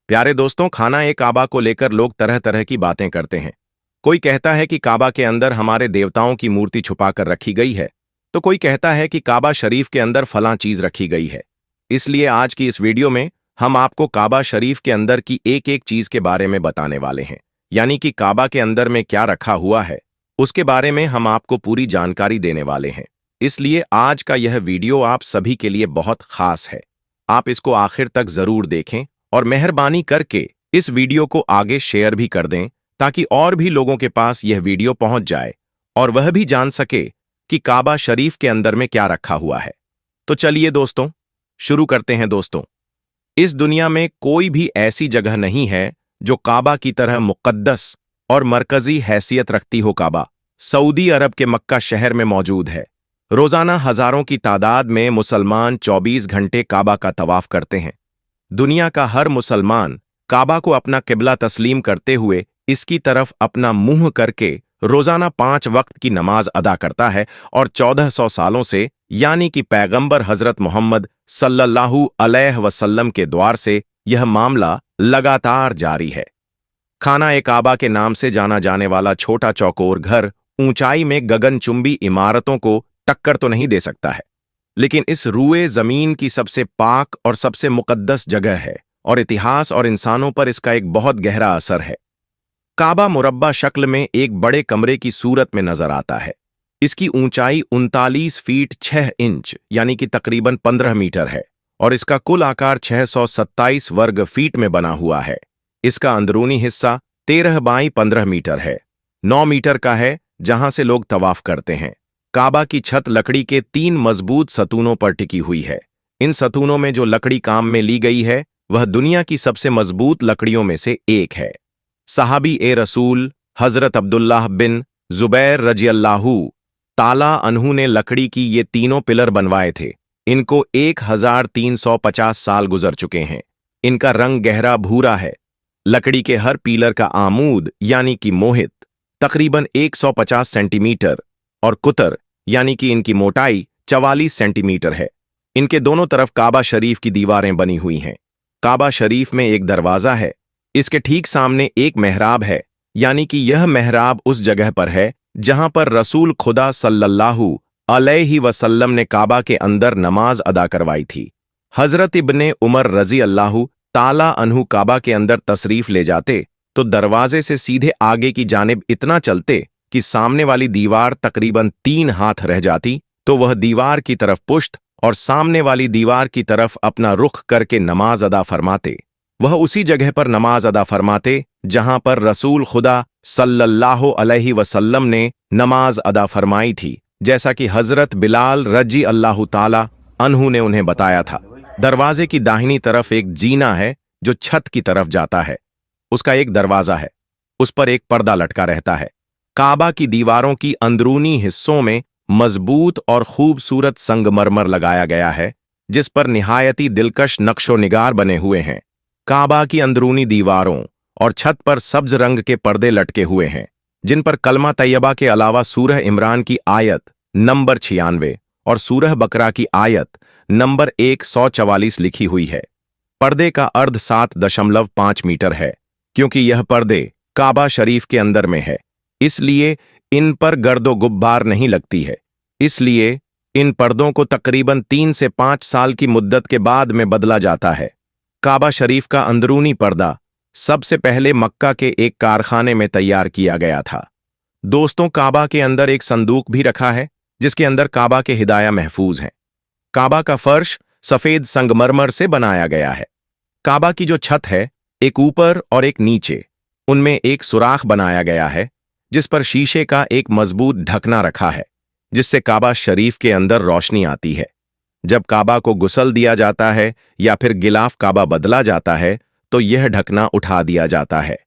प्यारे दोस्तों, खाना ए काबा को लेकर लोग तरह तरह की बातें करते हैं। कोई कहता है कि काबा के अंदर हमारे देवताओं की मूर्ति छुपाकर रखी गई है, तो कोई कहता है कि काबा शरीफ के अंदर फलां चीज रखी गई है। इसलिए आज की इस वीडियो में हम आपको काबा शरीफ के अंदर की एक एक चीज के बारे में बताने वाले हैं, यानी कि काबा के अंदर में क्या रखा हुआ है उसके बारे में हम आपको पूरी जानकारी देने वाले हैं। इसलिए आज का यह वीडियो आप सभी के लिए बहुत खास है। आप इसको आखिर तक जरूर देखें और मेहरबानी करके इस वीडियो को आगे शेयर भी कर दें, ताकि और भी लोगों के पास यह वीडियो पहुंच जाए और वह भी जान सके कि काबा शरीफ के अंदर में क्या रखा हुआ है। तो चलिए दोस्तों, शुरू करते हैं। दोस्तों, इस दुनिया में कोई भी ऐसी जगह नहीं है जो काबा की तरह मुक़द्दस और मरकजी हैसियत रखती हो। काबा सऊदी अरब के मक्का शहर में मौजूद है। रोजाना हजारों की तादाद में मुसलमान 24 घंटे काबा का तवाफ करते हैं। दुनिया का हर मुसलमान काबा को अपना किबला तस्लीम करते हुए इसकी तरफ अपना मुंह करके रोजाना 5 वक्त की नमाज अदा करता है और 1400 सालों से, यानी कि पैगंबर हजरत मोहम्मद सल्लल्लाहु अलैहि वसल्लम के द्वार से यह मामला लगातार जारी है। खाना ए काबा के नाम से जाना जाने वाला छोटा चौकोर घर ऊंचाई में गगनचुंबी इमारतों को टक्कर तो नहीं दे सकता है, लेकिन इस रूए जमीन की सबसे पाक और सबसे मुकद्दस जगह है और इतिहास और इंसानों पर इसका एक बहुत गहरा असर है। काबा मुरब्बा शक्ल में एक बड़े कमरे की सूरत में नजर आता है। इसकी ऊंचाई 39 फीट 6 इंच यानी कि तकरीबन 15 मीटर है और इसका कुल आकार 627 वर्ग फीट में बना हुआ है। इसका अंदरूनी हिस्सा 13 बाई 15 मीटर है। 9 मीटर का है जहां से लोग तवाफ करते हैं। काबा की छत लकड़ी के 3 मजबूत सतूनों पर टिकी हुई है। इन सतूनों में जो लकड़ी काम में ली गई है वह दुनिया की सबसे मजबूत लकड़ियों में से एक है। सहाबी ए रसूल हजरत अब्दुल्लाह बिन जुबैर रजियल्लाहु ताला अन्हु ने लकड़ी की ये तीनों पिलर बनवाए थे। इनको 1350 साल गुजर चुके हैं। इनका रंग गहरा भूरा है। लकड़ी के हर पिलर का आमूद यानी कि मोहित तकरीबन 150 सेंटीमीटर और कुतर यानी कि इनकी मोटाई 44 सेंटीमीटर है। इनके दोनों तरफ काबा शरीफ की दीवारें बनी हुई हैं। काबा शरीफ में एक दरवाजा है। इसके ठीक सामने एक मेहराब है, यानी कि यह मेहराब उस जगह पर है जहां पर रसूल खुदा सल्लल्लाहु अलैहि वसल्लम ने काबा के अंदर नमाज अदा करवाई थी। हजरत इब्ने उमर रजी अल्लाहु ताला अन्हु काबा के अंदर तशरीफ ले जाते तो दरवाजे से सीधे आगे की जानिब इतना चलते कि सामने वाली दीवार तकरीबन 3 हाथ रह जाती, तो वह दीवार की तरफ पुश्त और सामने वाली दीवार की तरफ अपना रुख करके नमाज अदा फरमाते। वह उसी जगह पर नमाज अदा फरमाते जहां पर रसूल खुदा सल्लल्लाहु अलैहि वसल्लम ने नमाज अदा फरमाई थी, जैसा कि हजरत बिलाल रजी अल्लाहु ताला अन्हु ने उन्हें बताया था। दरवाजे की दाहिनी तरफ एक जीना है जो छत की तरफ जाता है। उसका एक दरवाजा है, उस पर एक पर्दा लटका रहता है। काबा की दीवारों की अंदरूनी हिस्सों में मजबूत और खूबसूरत संगमरमर लगाया गया है, जिस पर निहायती दिलकश नक्शो निगार बने हुए हैं। काबा की अंदरूनी दीवारों और छत पर सब्ज रंग के पर्दे लटके हुए हैं, जिन पर कलमा तैयबा के अलावा सूरह इमरान की आयत नंबर 96 और सूरह बकरा की आयत नंबर 144 लिखी हुई है। पर्दे का अर्ध 7.5 मीटर है। क्योंकि यह पर्दे काबा शरीफ के अंदर में है, इसलिए इन पर गर्दो गुब्बार नहीं लगती है। इसलिए इन पर्दों को तकरीबन 3 से 5 साल की मुद्दत के बाद में बदला जाता है। काबा शरीफ का अंदरूनी पर्दा सबसे पहले मक्का के एक कारखाने में तैयार किया गया था। दोस्तों, काबा के अंदर एक संदूक भी रखा है जिसके अंदर काबा के हिदाया महफूज हैं। काबा का फर्श सफेद संगमरमर से बनाया गया है। काबा की जो छत है, एक ऊपर और एक नीचे, उनमें एक सुराख बनाया गया है जिस पर शीशे का एक मजबूत ढकना रखा है, जिससे काबा शरीफ के अंदर रोशनी आती है। जब काबा को गुसल दिया जाता है या फिर गिलाफ काबा बदला जाता है तो यह ढकना उठा दिया जाता है।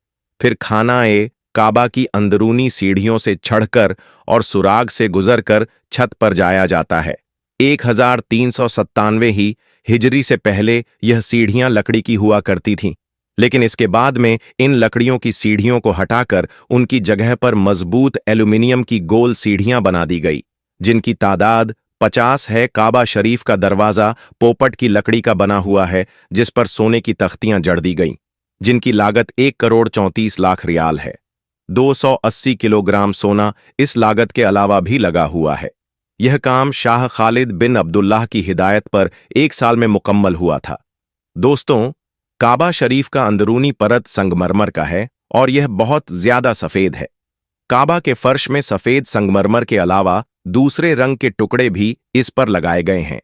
फिर खाना ए काबा की अंदरूनी सीढ़ियों से चढ़कर और सुराग से गुजरकर छत पर जाया जाता है। 1397 ही हिजरी से पहले यह सीढ़ियां लकड़ी की हुआ करती थीं, लेकिन इसके बाद में इन लकड़ियों की सीढ़ियों को हटाकर उनकी जगह पर मजबूत एल्यूमिनियम की गोल सीढ़ियां बना दी गई, जिनकी तादाद 50 है। काबा शरीफ का दरवाजा पोपट की लकड़ी का बना हुआ है जिस पर सोने की तख्तियां जड़ दी गईं। जिनकी लागत 1 करोड़ 34 लाख रियाल है। 280 किलोग्राम सोना इस लागत के अलावा भी लगा हुआ है। यह काम शाह खालिद बिन अब्दुल्लाह की हिदायत पर 1 साल में मुकम्मल हुआ था। दोस्तों, काबा शरीफ का अंदरूनी परत संगमरमर का है और यह बहुत ज्यादा सफेद है। काबा के फर्श में सफेद संगमरमर के अलावा दूसरे रंग के टुकड़े भी इस पर लगाए गए हैं,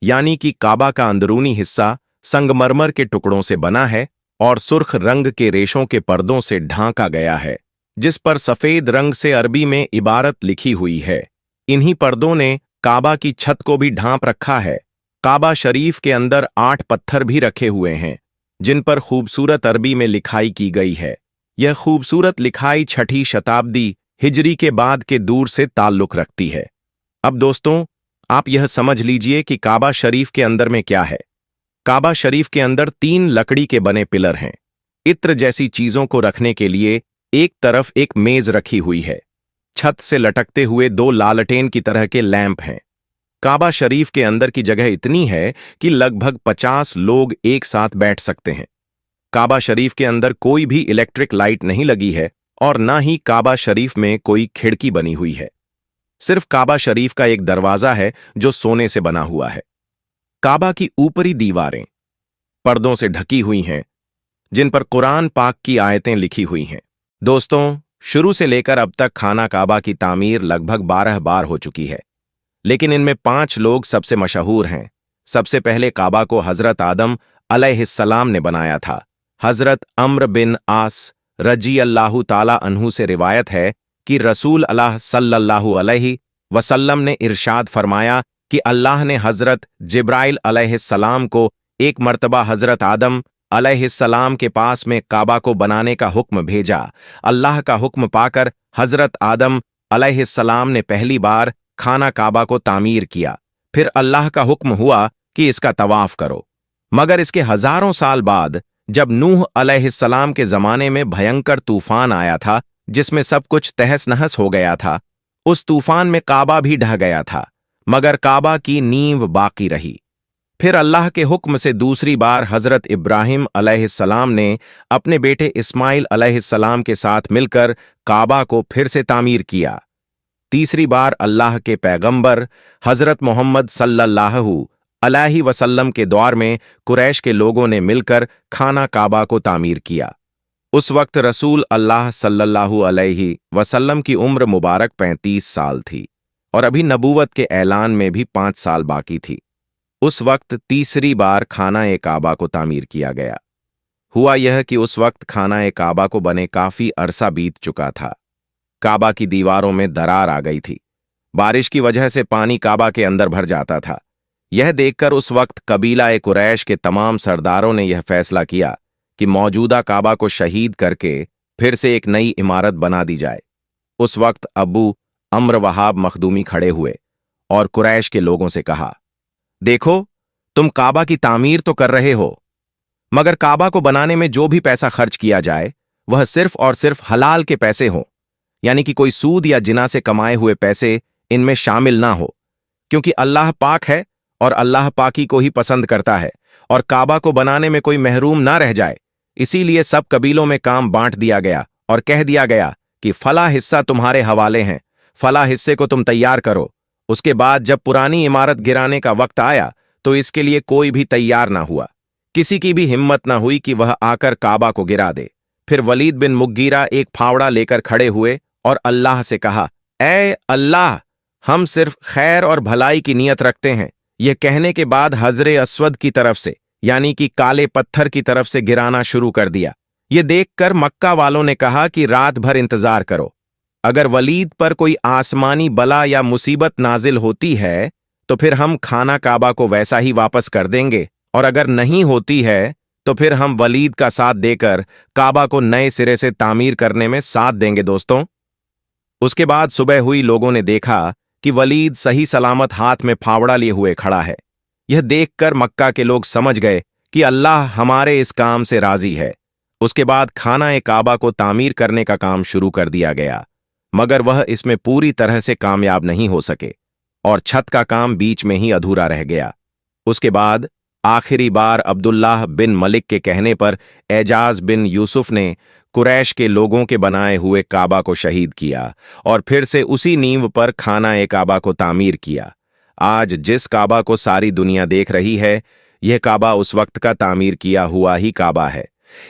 यानी कि काबा का अंदरूनी हिस्सा संगमरमर के टुकड़ों से बना है और सुर्ख रंग के रेशों के पर्दों से ढांका गया है, जिस पर सफेद रंग से अरबी में इबारत लिखी हुई है। इन्हीं पर्दों ने काबा की छत को भी ढांप रखा है। काबा शरीफ के अंदर 8 पत्थर भी रखे हुए हैं, जिन पर खूबसूरत अरबी में लिखाई की गई है। यह खूबसूरत लिखाई 6ठी शताब्दी हिजरी के बाद के दूर से ताल्लुक रखती है। अब दोस्तों, आप यह समझ लीजिए कि काबा शरीफ के अंदर में क्या है। काबा शरीफ के अंदर 3 लकड़ी के बने पिलर हैं। इत्र जैसी चीजों को रखने के लिए एक तरफ एक मेज रखी हुई है। छत से लटकते हुए 2 लालटेन की तरह के लैंप हैं। काबा शरीफ के अंदर की जगह इतनी है कि लगभग 50 लोग एक साथ बैठ सकते हैं। काबा शरीफ के अंदर कोई भी इलेक्ट्रिक लाइट नहीं लगी है और ना ही काबा शरीफ में कोई खिड़की बनी हुई है। सिर्फ काबा शरीफ का एक दरवाजा है जो सोने से बना हुआ है। काबा की ऊपरी दीवारें पर्दों से ढकी हुई हैं, जिन पर कुरान पाक की आयतें लिखी हुई हैं। दोस्तों, शुरू से लेकर अब तक खाना काबा की तामीर लगभग 12 बार हो चुकी है, लेकिन इनमें 5 लोग सबसे मशहूर हैं। सबसे पहले काबा को हजरत आदम अलैहिस्सलाम ने बनाया था। हजरत अम्र बिन आस रजी अल्लाहु ताला अन्हु से रिवायत है कि रसूल अल्लाह सल्लल्लाहु अलैहि वसल्लम ने इरशाद फरमाया कि अल्लाह ने हजरत जिब्राइल अलैहिस्सलाम को एक मर्तबा हजरत आदम अलैहिस्सलाम के पास में काबा को बनाने का हुक्म भेजा। अल्लाह का हुक्म पाकर हजरत आदम अलैहिस्सलाम ने पहली बार खाना काबा को तामीर किया। फिर अल्लाह का हुक्म हुआ कि इसका तवाफ करो। मगर इसके हजारों साल बाद जब नूह अलैहिस्सलाम के जमाने में भयंकर तूफान आया था, जिसमें सब कुछ तहस नहस हो गया था, उस तूफान में काबा भी ढह गया था, मगर काबा की नींव बाकी रही। फिर अल्लाह के हुक्म से दूसरी बार हजरत इब्राहिम अलैहिस्सलाम ने अपने बेटे इस्माइल अलैहिस्सलाम के साथ मिलकर काबा को फिर से तामीर किया। तीसरी बार अल्लाह के पैगंबर हजरत मोहम्मद सल्लल्लाहु अलैहि वसल्लम के दौर में कुरैश के लोगों ने मिलकर खाना काबा को तामीर किया। उस वक्त रसूल अल्लाह सल्लल्लाहु अलैहि वसल्लम की उम्र मुबारक 35 साल थी और अभी नबूवत के ऐलान में भी 5 साल बाकी थी। उस वक्त तीसरी बार खाना काबा को तामीर किया गया। हुआ यह कि उस वक्त खाना काबा को बने काफी अरसा बीत चुका था। काबा की दीवारों में दरार आ गई थी। बारिश की वजह से पानी काबा के अंदर भर जाता था। यह देखकर उस वक्त कबीला कुरैश के तमाम सरदारों ने यह फैसला किया कि मौजूदा काबा को शहीद करके फिर से एक नई इमारत बना दी जाए। उस वक्त अबू अम्र वहाब मखदूमी खड़े हुए और कुरैश के लोगों से कहा, देखो, तुम काबा की तामीर तो कर रहे हो, मगर काबा को बनाने में जो भी पैसा खर्च किया जाए वह सिर्फ और सिर्फ हलाल के पैसे हों, यानी कि कोई सूद या जिना से कमाए हुए पैसे इनमें शामिल ना हो, क्योंकि अल्लाह पाक है और अल्लाह पाकी को ही पसंद करता है और काबा को बनाने में कोई महरूम ना रह जाए। इसीलिए सब कबीलों में काम बांट दिया गया और कह दिया गया कि फला हिस्सा तुम्हारे हवाले हैं, फला हिस्से को तुम तैयार करो। उसके बाद जब पुरानी इमारत गिराने का वक्त आया तो इसके लिए कोई भी तैयार ना हुआ। किसी की भी हिम्मत ना हुई कि वह आकर काबा को गिरा दे। फिर वलीद बिन मुगीरा एक फावड़ा लेकर खड़े हुए और अल्लाह से कहा, ऐ अल्लाह, हम सिर्फ खैर और भलाई की नीयत रखते हैं। यह कहने के बाद हजरे अस्वद की तरफ से, यानी कि काले पत्थर की तरफ से गिराना शुरू कर दिया। यह देखकर मक्का वालों ने कहा कि रात भर इंतजार करो। अगर वलीद पर कोई आसमानी बला या मुसीबत नाजिल होती है तो फिर हम खाना काबा को वैसा ही वापस कर देंगे, और अगर नहीं होती है तो फिर हम वलीद का साथ देकर काबा को नए सिरे से तामीर करने में साथ देंगे। दोस्तों, उसके बाद सुबह हुई। लोगों ने देखा कि वलीद सही सलामत हाथ में फावड़ा लिए हुए खड़ा है। यह देखकर मक्का के लोग समझ गए कि अल्लाह हमारे इस काम से राजी है। उसके बाद खाना काबा को तामीर करने का काम शुरू कर दिया गया, मगर वह इसमें पूरी तरह से कामयाब नहीं हो सके और छत का काम बीच में ही अधूरा रह गया। उसके बाद आखिरी बार अब्दुल्लाह बिन मलिक के कहने पर एजाज बिन यूसुफ ने कुरैश के लोगों के बनाए हुए काबा को शहीद किया और फिर से उसी नींव पर खाना ए काबा को तामीर किया। आज जिस काबा को सारी दुनिया देख रही है, यह काबा उस वक्त का तामीर किया हुआ ही काबा है।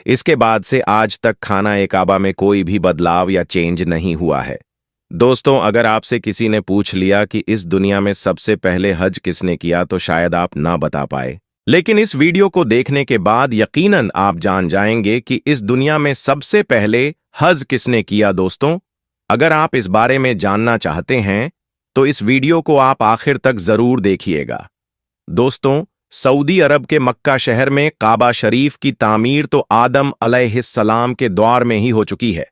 इसके बाद से आज तक खाना ए काबा में कोई भी बदलाव या चेंज नहीं हुआ है। दोस्तों, अगर आपसे किसी ने पूछ लिया कि इस दुनिया में सबसे पहले हज किसने किया तो शायद आप ना बता पाए, लेकिन इस वीडियो को देखने के बाद यकीनन आप जान जाएंगे कि इस दुनिया में सबसे पहले हज किसने किया। दोस्तों, अगर आप इस बारे में जानना चाहते हैं तो इस वीडियो को आप आखिर तक जरूर देखिएगा। दोस्तों, सऊदी अरब के मक्का शहर में काबा शरीफ की तामीर तो आदम अलैहिस्सलाम के दौर में ही हो चुकी है।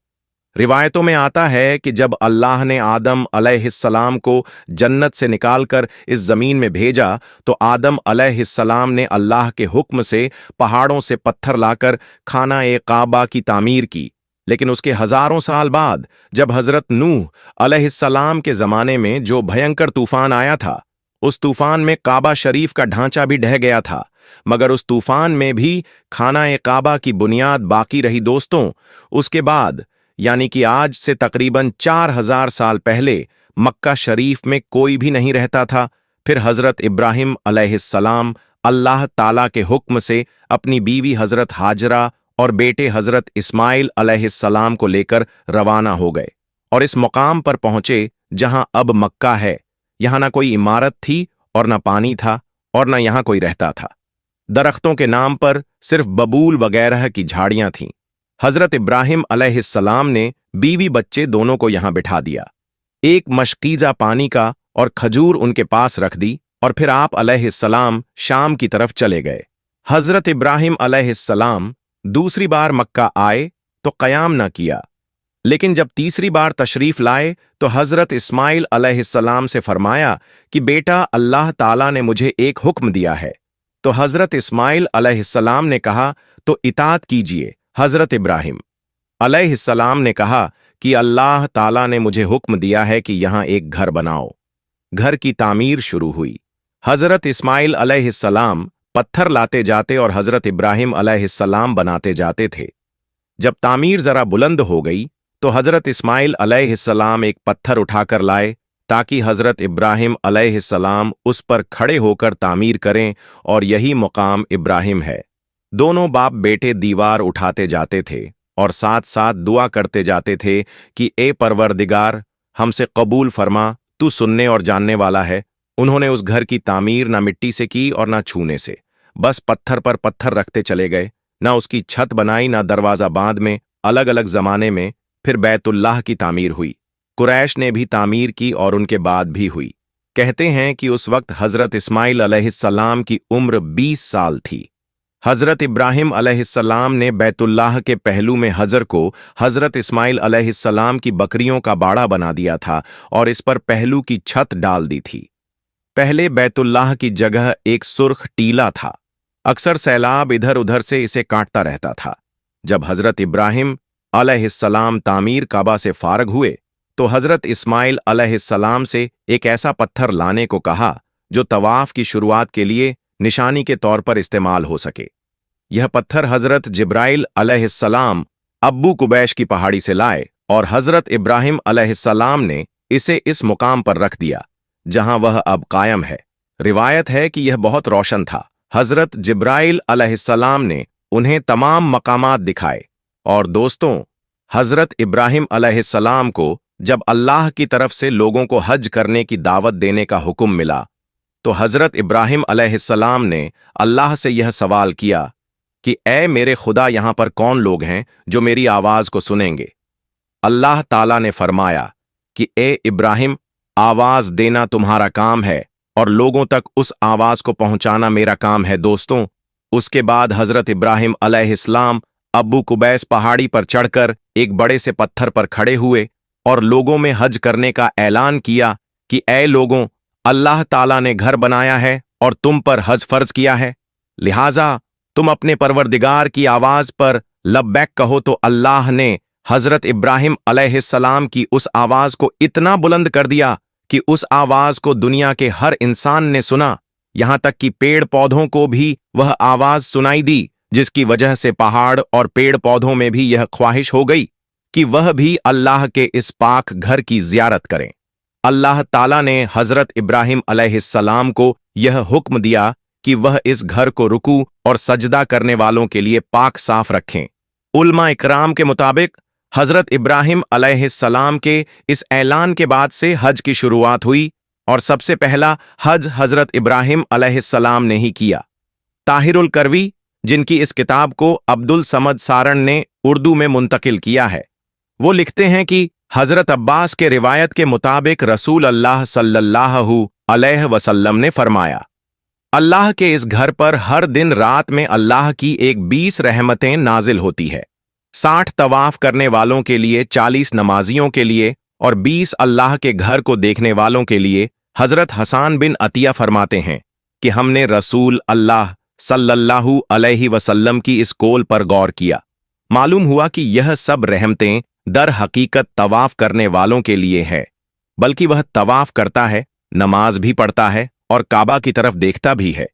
रिवायतों में आता है कि जब अल्लाह ने आदम अलैहिस्सलाम को जन्नत से निकालकर इस जमीन में भेजा तो आदम अलैहिस्सलाम ने अल्लाह के हुक्म से पहाड़ों से पत्थर लाकर खाना ए काबा की तामीर की। लेकिन उसके हजारों साल बाद जब हजरत नूह अलैहिस्सलाम के जमाने में जो भयंकर तूफान आया था, उस तूफान में काबा शरीफ का ढांचा भी ढह गया था, मगर उस तूफान में भी खाना ए काबा की बुनियाद बाकी रही। दोस्तों, उसके बाद यानी कि आज से तकरीबन 4000 साल पहले मक्का शरीफ में कोई भी नहीं रहता था। फिर हजरत इब्राहिम अलैहिस्सलाम अल्लाह ताला के हुक्म से अपनी बीवी हजरत हाजरा और बेटे हजरत इस्माइल अलैहिस्सलाम को लेकर रवाना हो गए और इस मुकाम पर पहुंचे जहां अब मक्का है। यहां ना कोई इमारत थी और ना पानी था और ना यहां कोई रहता था। दरख्तों के नाम पर सिर्फ बबूल वगैरह की झाड़ियां थीं। हजरत इब्राहिम अलैहिस्सलाम ने बीवी बच्चे दोनों को यहां बिठा दिया। एक मशकीजा पानी का और खजूर उनके पास रख दी और फिर आप अलैहिस्सलाम शाम की तरफ चले गए। हजरत इब्राहिम अलैहिस्सलाम दूसरी बार मक्का आए तो क़याम न किया, लेकिन जब तीसरी बार तशरीफ लाए तो हजरत इस्माइल अलैहिस्सलाम से फरमाया कि बेटा, अल्लाह ताला ने मुझे एक हुक्म दिया है। तो हजरत इस्माइल अलैहिस्सलाम ने कहा, तो इताअत कीजिए। हजरत इब्राहिम अलैहिस्सलाम ने कहा कि अल्लाह ताला ने मुझे हुक्म दिया है कि यहां एक घर बनाओ। घर की तामीर शुरू हुई। हजरत इस्माइल अलैहिस्सलाम पत्थर लाते जाते और हजरत इब्राहिम अलैहिस्सलाम बनाते जाते थे। जब तामीर जरा बुलंद हो गई तो हजरत इस्माइल अलैहिस्सलाम एक पत्थर उठाकर लाए ताकि हजरत इब्राहिम अलैहिस्सलाम उस पर खड़े होकर तामीर करें, और यही मुकाम इब्राहिम है। दोनों बाप बेटे दीवार उठाते जाते थे और साथ साथ दुआ करते जाते थे कि ए परवरदिगार, हमसे कबूल फरमा, तू सुनने और जानने वाला है। उन्होंने उस घर की तामीर ना मिट्टी से की और ना छूने से, बस पत्थर पर पत्थर रखते चले गए। ना उसकी छत बनाई, ना दरवाजा बांध में। अलग अलग जमाने में फिर बैतुल्लाह की तामीर हुई। कुरैश ने भी तामीर की और उनके बाद भी हुई। कहते हैं कि उस वक्त हजरत इस्माइल अलैहिस्सलाम की उम्र 20 साल थी। हजरत इब्राहिम अलैहिस्सलाम ने बैतुल्लाह के पहलू में हजर को हजरत इस्माइल अलैहिस्सलाम की बकरियों का बाड़ा बना दिया था और इस पर पहलू की छत डाल दी थी। पहले बैतुल्लाह की जगह एक सुर्ख टीला था। अक्सर सैलाब इधर उधर से इसे काटता रहता था। जब हजरत इब्राहिम अलैहिस्सलाम तामीर काबा से फारग हुए तो हजरत इस्माइल अलैहिस्सलाम से एक ऐसा पत्थर लाने को कहा जो तवाफ की शुरुआत के लिए निशानी के तौर पर इस्तेमाल हो सके। यह पत्थर हजरत जिब्राइल अलैहिस्सलाम अब्बू कुबैश की पहाड़ी से लाए और हजरत इब्राहिम अलैहिस्सलाम ने इसे इस मुकाम पर रख दिया जहां वह अब कायम है। रिवायत है कि यह बहुत रोशन था। हजरत जिब्राइल अलैहिस्सलाम ने उन्हें तमाम मकामात दिखाए। और दोस्तों, हजरत इब्राहिम अलैहिस्सलाम को जब अल्लाह की तरफ से लोगों को हज करने की दावत देने का हुक्म मिला तो हजरत इब्राहिम अलैहिस्सलाम ने अल्लाह से यह सवाल किया कि ऐ मेरे खुदा, यहां पर कौन लोग हैं जो मेरी आवाज को सुनेंगे। अल्लाह ताला ने फरमाया कि ए इब्राहिम, आवाज देना तुम्हारा काम है और लोगों तक उस आवाज को पहुंचाना मेरा काम है। दोस्तों, उसके बाद हजरत इब्राहिम अलैहिस्सलाम अब्बू कुबैस पहाड़ी पर चढ़कर एक बड़े से पत्थर पर खड़े हुए और लोगों में हज करने का ऐलान किया कि ऐ लोगों, अल्लाह ताला ने घर बनाया है और तुम पर हज फर्ज किया है, लिहाजा तुम अपने परवरदिगार की आवाज पर लब्बैक कहो। तो अल्लाह ने हजरत इब्राहिम अलैहिस्सलाम की उस आवाज को इतना बुलंद कर दिया कि उस आवाज को दुनिया के हर इंसान ने सुना। यहाँ तक कि पेड़ पौधों को भी वह आवाज सुनाई दी, जिसकी वजह से पहाड़ और पेड़ पौधों में भी यह ख्वाहिश हो गई कि वह भी अल्लाह के इस पाक घर की ज़ियारत करें। अल्लाह ताला ने हजरत इब्राहिम अलैहिस्सलाम को यह हुक्म दिया कि वह इस घर को रुकू और सजदा करने वालों के लिए पाक साफ रखें। उलमा इकराम के मुताबिक हजरत इब्राहिम अलैहिस्सलाम के इस ऐलान के बाद से हज की शुरुआत हुई और सबसे पहला हज हजरत इब्राहिम अलैहिस्सलाम ने ही किया। ताहिरुल करवी, जिनकी इस किताब को अब्दुल समद सारण ने उर्दू में मुंतकिल किया है, वो लिखते हैं कि हजरत अब्बास के रिवायत के मुताबिक रसूल अल्लाह सल्लल्लाहु अलैहि वसल्लम ने फरमाया, अल्लाह के इस घर पर हर दिन रात में अल्लाह की एक 20 रहमतें नाजिल होती है। 60 तवाफ करने वालों के लिए, 40 नमाजियों के लिए और 20 अल्लाह के घर को देखने वालों के लिए। हजरत हसान बिन अतिया फरमाते हैं कि हमने रसूल अल्लाह सल्लल्लाहु अलैहि वसल्लम की इस कौल पर गौर किया। मालूम हुआ कि यह सब रहमतें दर हकीकत तवाफ करने वालों के लिए है, बल्कि वह तवाफ करता है, नमाज भी पढ़ता है और काबा की तरफ देखता भी है।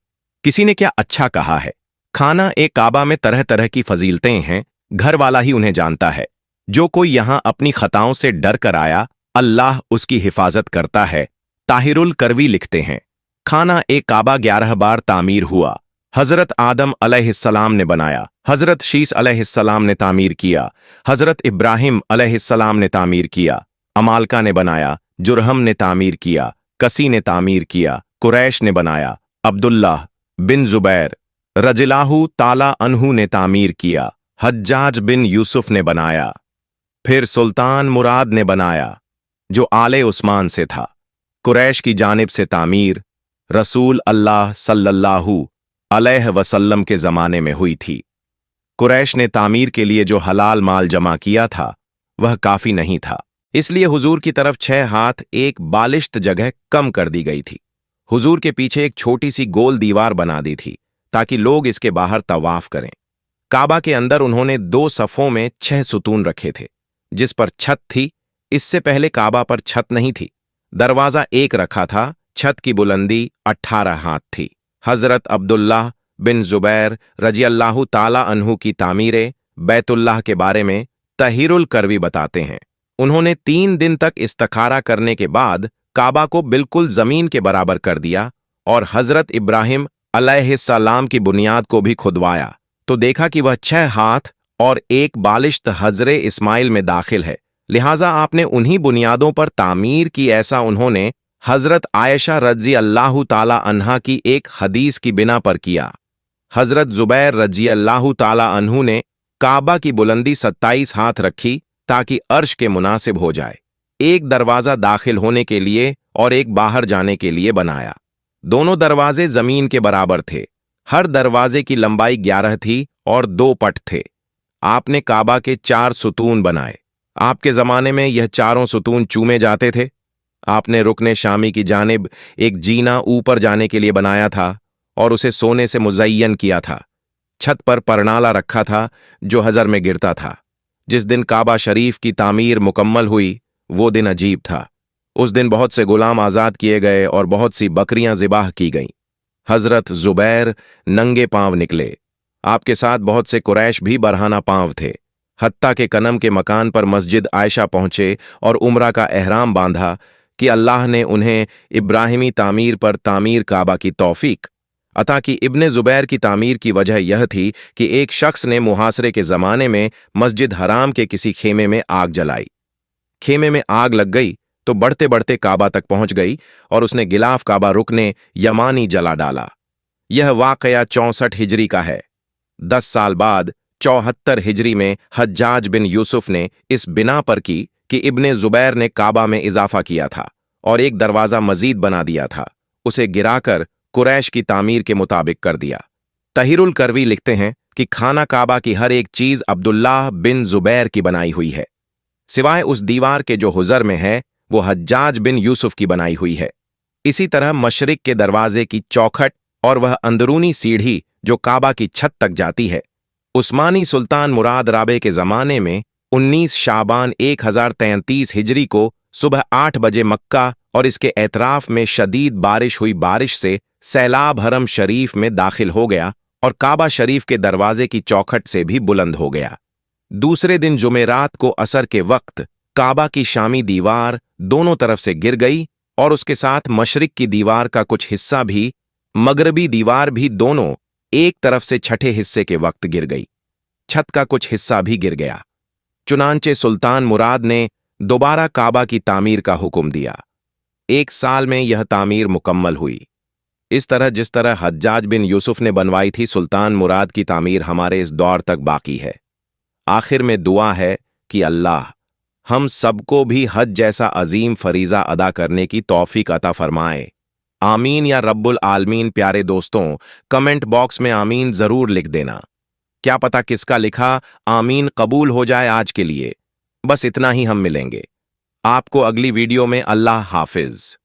किसी ने क्या अच्छा कहा है, खाना एक काबा में तरह तरह की फजीलतें हैं, घर वाला ही उन्हें जानता है। जो कोई यहां अपनी खताओं से डर कर आया, अल्लाह उसकी हिफाजत करता है। ताहिरुल करवी लिखते हैं, खाना एक काबा 11 बार तामीर हुआ। हजरत आदम अलैहिस्सलाम ने बनाया, हजरत शीस अलैहिस्सलाम ने तामीर किया, हजरत इब्राहिम अलैहिस्सलाम ने तामीर किया, अमालका ने बनाया, जुरहम ने तामीर किया, कसी ने तामीर किया, कुरैश ने बनाया, अब्दुल्लाह बिन जुबैर रजिल्लाहु ताला अन्हु ने तामीर किया, हज्जाज बिन यूसुफ ने बनाया, फिर सुल्तान मुराद ने बनाया जो आले उस्मान से था। कुरैश की जानिब से तामीर रसूल अल्लाह सल्लल्लाहु अलैहि वसल्लम के ज़माने में हुई थी। कुरैश ने तामीर के लिए जो हलाल माल जमा किया था वह काफ़ी नहीं था, इसलिए हुजूर की तरफ 6 हाथ एक बालिश्त जगह कम कर दी गई थी। हुजूर के पीछे एक छोटी सी गोल दीवार बना दी थी ताकि लोग इसके बाहर तवाफ करें। काबा के अंदर उन्होंने 2 सफ़ों में 6 सुतून रखे थे, जिस पर छत थी। इससे पहले काबा पर छत नहीं थी। दरवाज़ा एक रखा था, छत की बुलंदी 18 हाथ थी। हजरत अब्दुल्लाह बिन जुबैर रजियल्लाहु ताला अन्हु की तामीरे बैतुल्लाह के बारे में तहीरुल करवी बताते हैं, उन्होंने 3 दिन तक इस्तखारा करने के बाद काबा को बिल्कुल जमीन के बराबर कर दिया और हजरत इब्राहिम अलैहिस्सलाम की बुनियाद को भी खुदवाया तो देखा कि वह 6 हाथ और एक बालिश्त हजरे इस्माइल में दाखिल है। लिहाजा आपने उन्हीं बुनियादों पर तामीर की। ऐसा उन्होंने हजरत आयशा रज़ी अल्लाह ताला अन्हा की एक हदीस की बिना पर किया। हजरत जुबैर रज़ी अल्लाह ताला अन्हु ने काबा की बुलंदी 27 हाथ रखी ताकि अर्श के मुनासिब हो जाए। एक दरवाज़ा दाखिल होने के लिए और एक बाहर जाने के लिए बनाया। दोनों दरवाजे जमीन के बराबर थे। हर दरवाजे की लंबाई 11 थी और 2 पट थे। आपने काबा के 4 सुतून बनाए। आपके ज़माने में यह चारों सुतून चूमे जाते थे। आपने रुकने शामी की जानिब एक जीना ऊपर जाने के लिए बनाया था और उसे सोने से मुज़य्यन किया था। छत पर परनाला रखा था जो हज़र में गिरता था। जिस दिन काबा शरीफ की तामीर मुकम्मल हुई वो दिन अजीब था। उस दिन बहुत से गुलाम आज़ाद किए गए और बहुत सी बकरियां ज़िबाह की गईं। हज़रत जुबैर नंगे पांव निकले। आपके साथ बहुत से कुरैश भी बरहाना पांव थे। हत्ता के कनम के मकान पर मस्जिद आयशा पहुंचे और उम्रा का एहराम बांधा कि अल्लाह ने उन्हें इब्राहिमी तामीर पर तामीर काबा की तौफीक अता कि इब्ने जुबैर की तामीर की वजह यह थी कि एक शख्स ने मुहासरे के ज़माने में मस्जिद हराम के किसी खेमे में आग जलाई। खेमे में आग लग गई तो बढ़ते बढ़ते काबा तक पहुंच गई और उसने गिलाफ काबा रुकने यमानी जला डाला। यह वाकया 64 हिजरी का है। 10 साल बाद 74 हिजरी में हज्जाज बिन यूसुफ ने इस बिना पर की कि इब्ने जुबैर ने काबा में इजाफा किया था और एक दरवाज़ा मजीद बना दिया था। उसे गिराकर कुरैश की तामीर के मुताबिक कर दिया। तहीरुल करवी लिखते हैं कि खाना काबा की हर एक चीज़ अब्दुल्लाह बिन जुबैर की बनाई हुई है, सिवाय उस दीवार के जो हुजर में है वो हज्जाज बिन यूसुफ की बनाई हुई है। इसी तरह मशरिक के दरवाजे की चौखट और वह अंदरूनी सीढ़ी जो काबा की छत तक जाती है, उस्मानी सुल्तान मुराद राबे के ज़माने में 19 शाबान 1033 हिजरी को सुबह 8 बजे मक्का और इसके एतराफ में शदीद बारिश हुई। बारिश से सैलाब हरम शरीफ में दाखिल हो गया और काबा शरीफ के दरवाजे की चौखट से भी बुलंद हो गया। दूसरे दिन जुमेरात को असर के वक्त काबा की शामी दीवार दोनों तरफ से गिर गई और उसके साथ मशरिक की दीवार का कुछ हिस्सा भी, मगरबी दीवार भी दोनों एक तरफ से छठे हिस्से के वक्त गिर गई। छत का कुछ हिस्सा भी गिर गया। चुनांचे सुल्तान मुराद ने दोबारा काबा की तामीर का हुक्म दिया। 1 साल में यह तामीर मुकम्मल हुई। इस तरह जिस तरह हज्जाज बिन यूसुफ ने बनवाई थी, सुल्तान मुराद की तामीर हमारे इस दौर तक बाकी है। आखिर में दुआ है कि अल्लाह हम सबको भी हज जैसा अजीम फरीजा अदा करने की तौफीक अता फरमाए। आमीन या रब्बुल आलमीन। प्यारे दोस्तों, कमेंट बॉक्स में आमीन जरूर लिख देना। क्या पता किसका लिखा आमीन कबूल हो जाए। आज के लिए बस इतना ही, हम मिलेंगे आपको अगली वीडियो में। अल्लाह हाफिज।